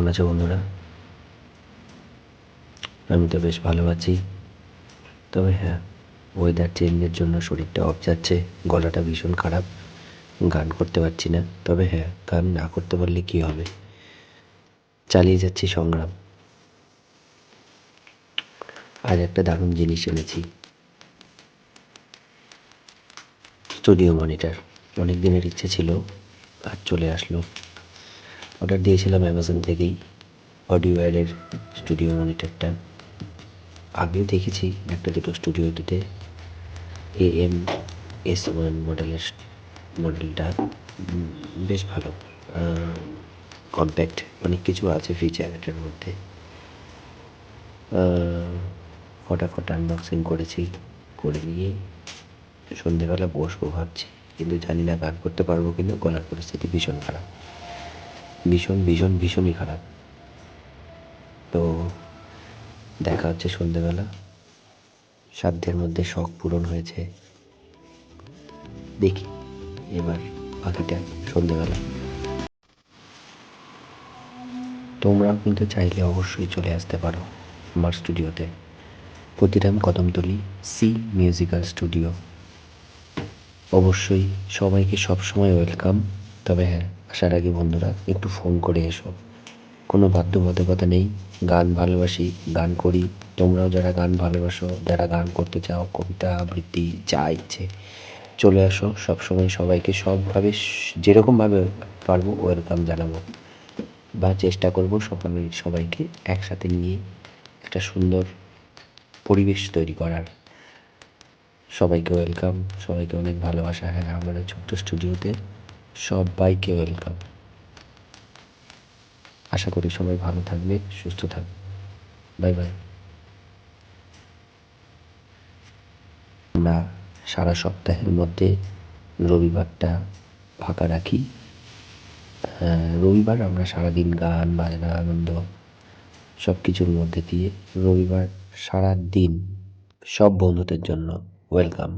কেমন আছো বন্ধুরা? আমি তো বেশ ভালো আছি। তবে হ্যাঁ, ওয়েদার চেঞ্জের জন্য শরীরটা অফ যাচ্ছে, গলাটা ভীষণ খারাপ, গান করতে পারছি না। তবে হ্যাঁ, গান না করতে পারলে কী হবে, চালিয়ে যাচ্ছি সংগ্রাম। আজ একটা দারুণ জিনিস এনেছি, স্টুডিও মনিটর। অনেক দিনের ইচ্ছে ছিল, আজ চলে আসলো। অর্ডার দিয়েছিলাম অ্যামাজন থেকেই, অডিও অ্যাডের স্টুডিও মনিটরটা। আগেও দেখেছি একটা দুটো স্টুডিওতে, AM-S1 মডেলটা বেশ ভালো, কম্প্যাক্ট, অনেক কিছু আছে ফিচার এটার মধ্যে। ফটাফট আনবক্সিং করেছি, করে নিয়ে সন্ধেবেলা বসবো ভাবছি, কিন্তু জানি না গান করতে পারবো কিনা। গলার পরিস্থিতি ভীষণ খারাপ, ভীষণই খারাপ। তো দেখা হচ্ছে সন্ধেবেলা। সাধ্যের মধ্যে শখ পূরণ হয়েছে, দেখি এবার বাকিটা সন্ধেবেলা। তোমরাও কিন্তু চাইলে অবশ্যই চলে আসতে পারো আমার স্টুডিওতে, Khudiram Kadamtali C musical studio. অবশ্যই সবাইকে সবসময় ওয়েলকাম। তবে হ্যাঁ, আসার আগে বন্ধুরা একটু ফোন করে এসো, কোনো বাধ্যবাধকতা নেই। গান ভালোবাসি, গান করি। তোমরাও যারা গান ভালোবাসো, যারা গান করতে চাও, কবিতা আবৃত্তি যা ইচ্ছে, চলে আসো। সবসময় সবাইকে সবভাবে যেরকমভাবে পারবো ওয়েলকাম জানাবো, বা চেষ্টা করবো সবাইকে একসাথে নিয়ে একটা সুন্দর পরিবেশ তৈরি করার। সবাইকে ওয়েলকাম, সবাইকে অনেক ভালোবাসা। হ্যাঁ, আমাদের ছোট্ট স্টুডিওতে সবাইকে ওয়েলকাম। আশা করি সবাই ভালো থাকবে, সুস্থ থাকবে। Bye bye. আমরা সারা সপ্তাহের মধ্যে রবিবারটা ফাঁকা রাখি। রবিবার আমরা সারাদিন গান বাজনা আনন্দ সব কিছুর মধ্যে দিয়ে, রবিবার সারা দিন সব বন্ধুদের জন্য ওয়েলকাম।